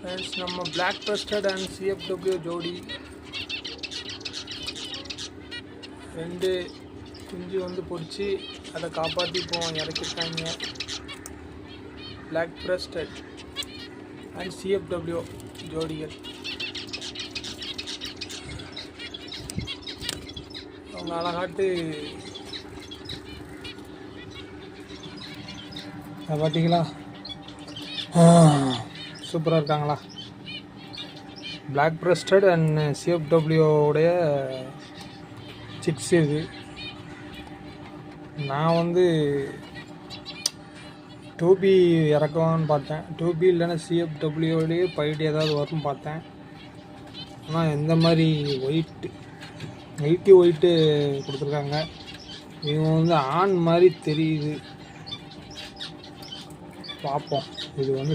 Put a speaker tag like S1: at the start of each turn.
S1: Friends நம்ம black breasted and CFW ஜோடி 2 குஞ்சு வந்து பொறிச்சு அதை காப்பாற்றி இப்போ இறக்கிருக்காங்க. பிளாக் பிரஸ்டட் அண்ட் சிஎஃப்டபிள்யூ ஜோடிகள். அவங்க அழகாட்டு பார்த்தீங்களா, சூப்பராக இருக்காங்களா. பிளாக் பிரஸ்டட் அண்ட் சிஎஃப்டபிள்யூடைய சிக்ஸ் இது. நான் வந்து 2B இறக்கலான்னு பார்த்தேன். 2B இல்லைன்னா சிஎஃப்டபிள்யூலேயே பைட் ஏதாவது வரும்னு பார்த்தேன். ஆனால் எந்த மாதிரி ஒயிட்டு கொடுத்துருக்காங்க. இவங்க வந்து ஆண் மாதிரி தெரியுது. பார்ப்போம். இது வந்து